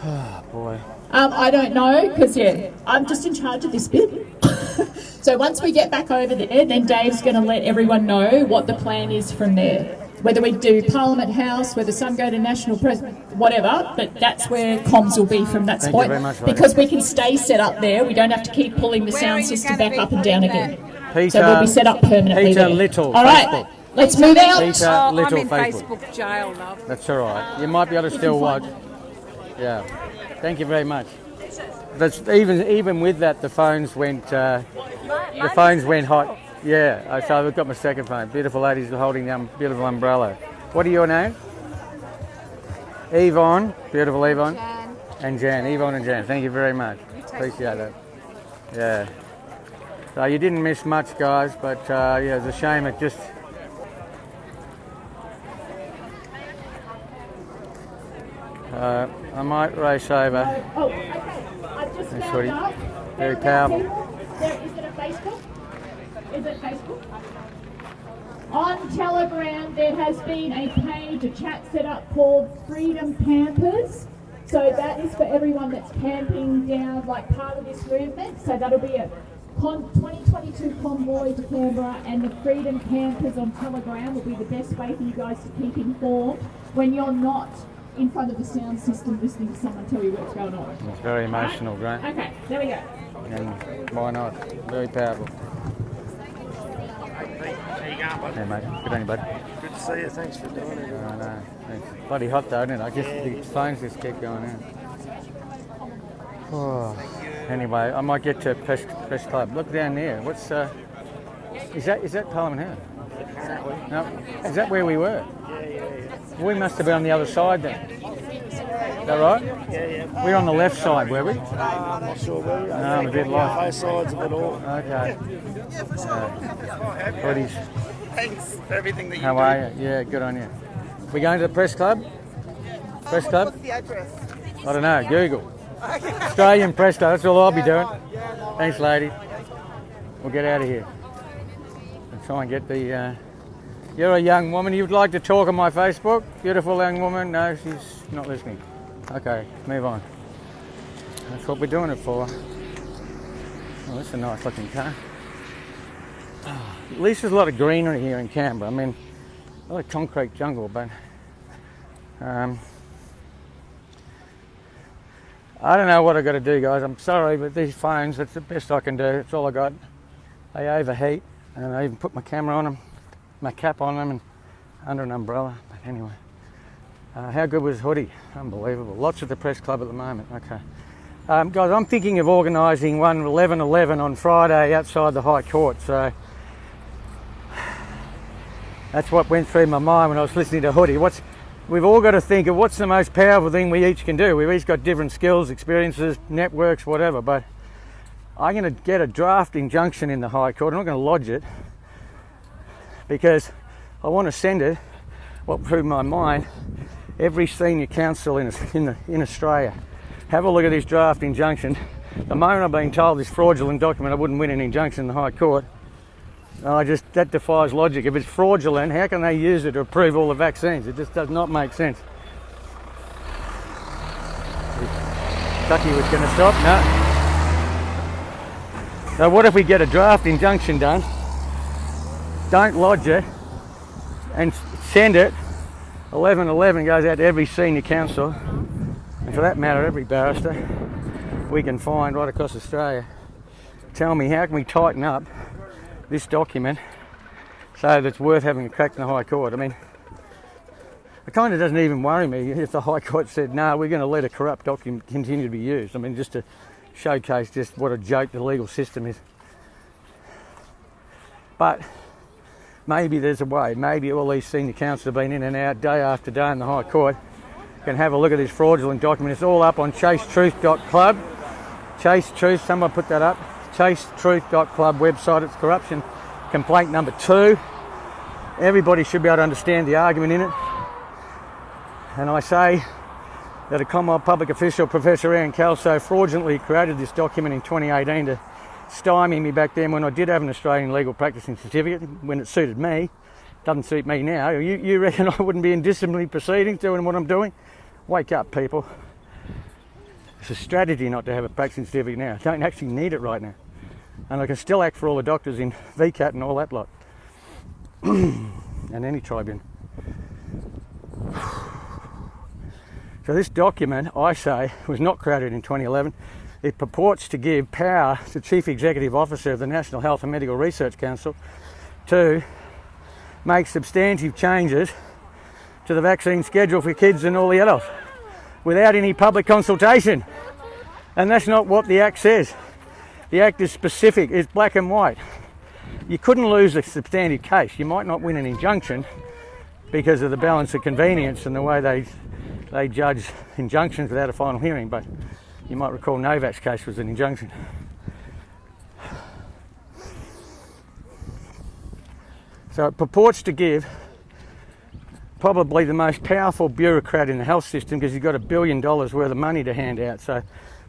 Oh, boy. I don't know, because, I'm just in charge of this bit. So once we get back over there, then Dave's going to let everyone know what the plan is from there. Whether we do Parliament House, whether some go to National Press, whatever, but that's where comms will be from that Thank point. you very much, because we can stay set up there, we don't have to keep pulling the sound system back up and down again. Peter, so we'll be set up permanently Peter there. Little, all right, Facebook. let's move out. Peter Little, I'm in Facebook. Facebook jail, love. That's all right. You might be able to still watch. Yeah. Thank you very much. That's even with that, the phones went hot. Yeah. So I've got my second phone. Beautiful ladies holding the beautiful umbrella. What are your names? Yvonne. Beautiful Yvonne. Jan. And Jan. Yvonne and Jan. Thank you very much. Appreciate that. Yeah. So you didn't miss much, guys, but yeah, it's a shame it just. I might race over. Oh, okay. I've just Thanks, found Shorty. out. Very There powerful. is it a Facebook? Is it Facebook? On Telegram, there has been a page, a chat set up called Freedom Campers. So that is for everyone that's camping down, like part of this movement. So that'll be a 2022 Convoy to Canberra, and the Freedom Campers on Telegram will be the best way for you guys to keep informed when you're not in front of the sound system listening to someone tell you what's going on. It's very emotional, Grant. Okay, there we go. And why not? Very powerful. Hey, mate. Good on you, bud. Good to see you. Thanks for doing it. I know. It's bloody hot though, isn't it? I guess the phones just keep going out. Oh. Anyway, I might get to Press Club. Look down there. What's is that Parliament House? No, is that where we were? Yeah. We must have been on the other side then. Is that right? Yeah. We're on the left side, were we? I'm not sure where we are. No, I'm a bit lost. Both sides of it all. Okay. Buddies, Thanks for everything that you how are you? Yeah, good on you. We going to the Press Club? Press Club? What's the address? I don't know. Google. Australian Press Club. That's all I'll be doing. Thanks, lady. We'll get out of here and try and get the. You're a young woman. You'd like to talk on my Facebook? Beautiful young woman. No, she's not listening. Okay, move on. That's what we're doing it for. Oh, that's a nice looking car. At least there's a lot of greenery here in Canberra. I mean, a lot of concrete jungle, but I don't know what I've got to do, guys. I'm sorry, but these phones, that's the best I can do. That's all I got. They overheat, and I even put my camera on them, my cap on them, and under an umbrella. But anyway, how good was Hoodie? Unbelievable. Lots at the Press Club at the moment. Okay. Guys, I'm thinking of organising one 11:11 on Friday outside the High Court, so that's what went through my mind when I was listening to Hoodie. We've all got to think of what's the most powerful thing we each can do. We've each got different skills, experiences, networks, whatever, but I'm going to get a draft injunction in the High Court. I'm not going to lodge it because I want to send it, what through my mind, every senior counsel in Australia. Have a look at this draft injunction. The moment I've been told this fraudulent document, I wouldn't win an injunction in the High Court. That defies logic. If it's fraudulent, how can they use it to approve all the vaccines? It just does not make sense. Ducky was going to stop, no. So what if we get a draft injunction done, don't lodge it, and send it, 11:11 goes out to every senior counsel, and for that matter, every barrister we can find right across Australia. Tell me, how can we tighten up this document so that it's worth having a crack in the High Court? I mean, it kind of doesn't even worry me if the High Court said, no, we're going to let a corrupt document continue to be used. I mean, just to showcase just what a joke the legal system is. But maybe there's a way. Maybe all these senior counsels have been in and out day after day in the High Court, can have a look at this fraudulent document. It's all up on chasetruth.club. Chase Truth, someone put that up. chasetruth.club website. It's corruption complaint number 2. Everybody should be able to understand the argument in it. And I say that a Commonwealth public official, Professor Ian Kelso, fraudulently created this document in 2018 to stymie me back then when I did have an Australian legal practicing certificate, when it suited me. Doesn't suit me now. You reckon I wouldn't be in disciplinary proceedings doing what I'm doing? Wake up, people. It's a strategy not to have a practicing certificate now. I don't actually need it right now. And I can still act for all the doctors in VCAT and all that lot. And any tribune. So this document, I say, was not created in 2011. It purports to give power to the Chief Executive Officer of the National Health and Medical Research Council to make substantive changes to the vaccine schedule for kids and all the adults without any public consultation. And that's not what the Act says. The Act is specific, it's black and white. You couldn't lose a substantive case. You might not win an injunction because of the balance of convenience and the way they judge injunctions without a final hearing, but you might recall Novak's case was an injunction. So it purports to give probably the most powerful bureaucrat in the health system, because he's got $1 billion worth of money to hand out. So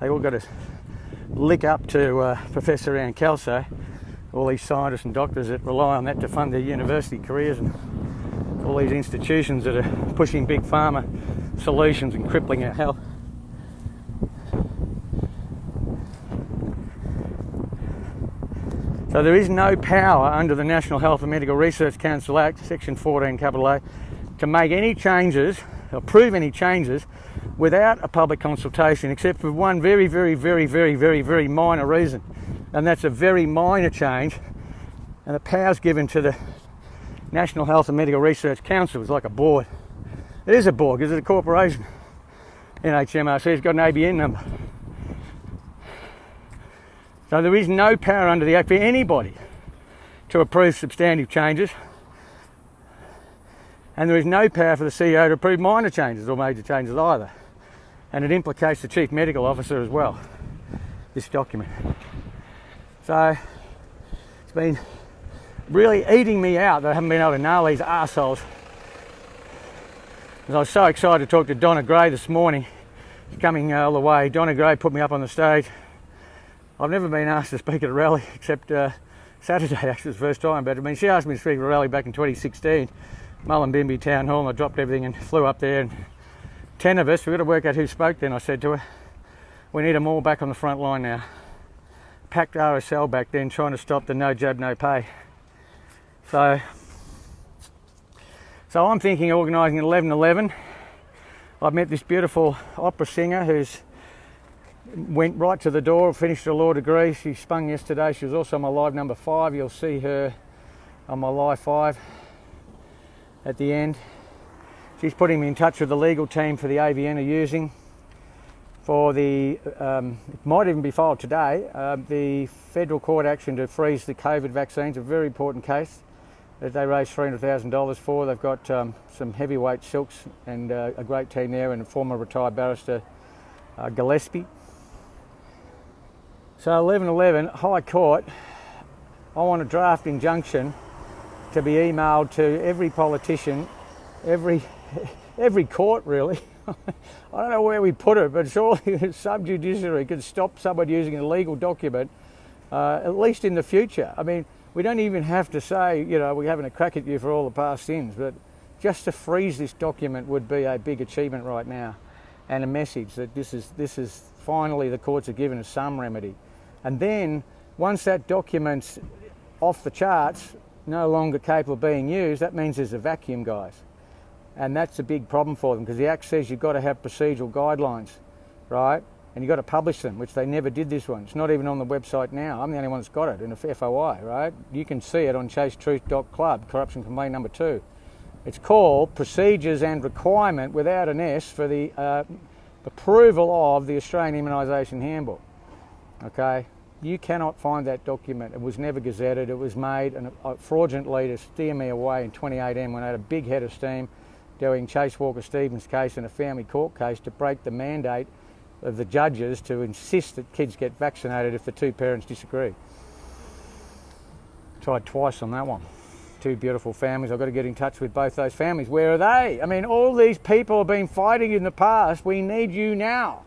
they all got to lick up to Professor Ann Kelso, all these scientists and doctors that rely on that to fund their university careers, and all these institutions that are pushing big pharma solutions and crippling our health. So there is no power under the National Health and Medical Research Council Act, Section 14, capital A, to make any changes, approve any changes, without a public consultation, except for one very, very, very, very, very, very minor reason. And that's a very minor change. And the power's given to the National Health and Medical Research Council. It's like a board. It is a board because it's a corporation. NHMRC's got an ABN number. So there is no power under the Act for anybody to approve substantive changes. And there is no power for the CEO to approve minor changes or major changes either. And it implicates the Chief Medical Officer as well, this document. So it's been really eating me out that I haven't been able to nail these arseholes. I was so excited to talk to Donna Gray this morning. She's coming all the way. Donna Gray put me up on the stage. I've never been asked to speak at a rally except Saturday, actually, the first time. But I mean, she asked me to speak at a rally back in 2016, Mullumbimby Town Hall, and I dropped everything and flew up there. And 10 of us, we've got to work out who spoke then, I said to her. We need them all back on the front line now. Packed RSL back then, trying to stop the no jab, no pay. So I'm thinking of organising an 11-11. I've met this beautiful opera singer who's went right to the door, finished her law degree. She spung yesterday. She was also on my live number 5. You'll see her on my live 5 at the end. She's putting me in touch with the legal team for the AVN are using for the, it might even be filed today, the federal court action to freeze the COVID vaccines, a very important case that they raised $300,000 for. They've got some heavyweight silks and a great team there, and a former retired barrister, Gillespie. So 11-11, High Court, I want a draft injunction to be emailed to every politician, every court really. I don't know where we put it, but surely sub-judiciary could stop someone using a legal document, at least in the future. I mean, we don't even have to say, you know, we're having a crack at you for all the past sins, but just to freeze this document would be a big achievement right now, and a message that this is finally the courts have given us some remedy. And then once that document's off the charts, no longer capable of being used, that means there's a vacuum, guys. And that's a big problem for them, because the Act says you've got to have procedural guidelines, right? And you've got to publish them, which they never did this one. It's not even on the website now. I'm the only one that's got it in a FOI, right? You can see it on chasetruth.club, corruption complaint number 2. It's called Procedures and Requirement, without an S, for the approval of the Australian Immunisation Handbook. Okay? You cannot find that document. It was never gazetted. It was made fraudulently to steer me away in 2018 when I had a big head of steam doing Chase Walker Stevens case and a family court case to break the mandate of the judges to insist that kids get vaccinated if the two parents disagree. Tried twice on that one. 2 beautiful families. I've got to get in touch with both those families. Where are they? I mean, all these people have been fighting in the past. We need you now,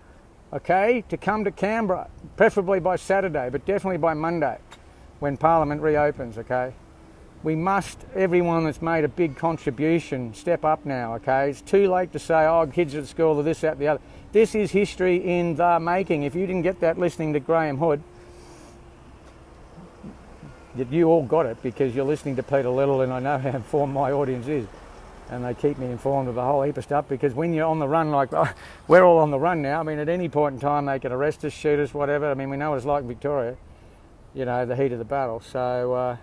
okay, to come to Canberra, preferably by Saturday, but definitely by Monday when Parliament reopens, okay? we must, everyone that's made a big contribution, step up now, okay? It's too late to say, oh, kids at school or this, that, the other. This is history in the making. If you didn't get that listening to Graham Hood, you all got it because you're listening to Peter Little, and I know how informed my audience is. And they keep me informed of a whole heap of stuff, because when you're on the run, like we're all on the run now, I mean, at any point in time they can arrest us, shoot us, whatever. I mean, we know what it's like in Victoria, you know, the heat of the battle. So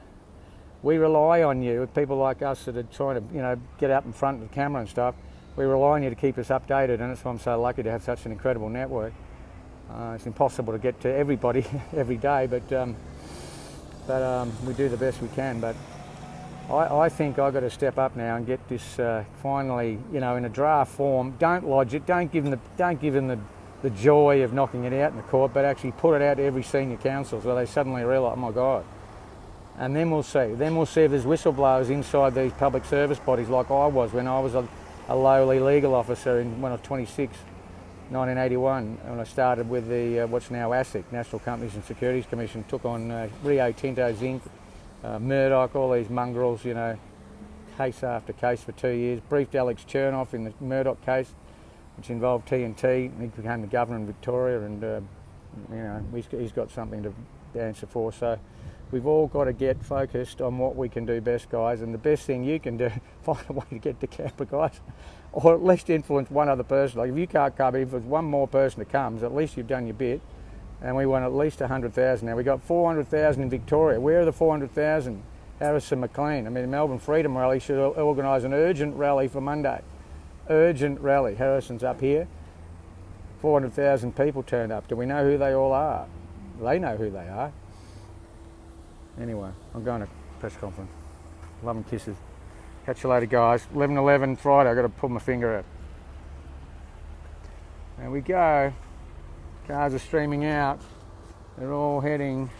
we rely on you, people like us that are trying to, you know, get up in front of the camera and stuff. We rely on you to keep us updated, and that's why I'm so lucky to have such an incredible network. It's impossible to get to everybody every day, but we do the best we can. But I think I've got to step up now and get this finally, you know, in a draft form. Don't lodge it. Don't give them the joy of knocking it out in the court, but actually put it out to every senior council so they suddenly realise, oh my God. And then we'll see. Then we'll see if there's whistleblowers inside these public service bodies, like I was when I was a lowly legal officer when I was 26, 1981, when I started with the what's now ASIC, National Companies and Securities Commission. Took on Rio Tinto, Zinc, Murdoch, all these mongrels, you know, case after case for 2 years. Briefed Alex Chernoff in the Murdoch case, which involved TNT. He became the governor in Victoria, and you know, he's got something to answer for. So we've all got to get focused on what we can do best, guys. And the best thing you can do, find a way to get to Canberra, guys, or at least influence one other person. Like if you can't come, if there's one more person that comes, at least you've done your bit. And we want at least 100,000 now. We got 400,000 in Victoria. Where are the 400,000? Harrison McLean. I mean, the Melbourne Freedom Rally should organise an urgent rally for Monday. Urgent rally. Harrison's up here. 400,000 people turned up. Do we know who they all are? They know who they are. Anyway, I'm going to press conference. Love and kisses. Catch you later, guys. 11:11 Friday. I've got to pull my finger out. There we go. Cars are streaming out. They're all heading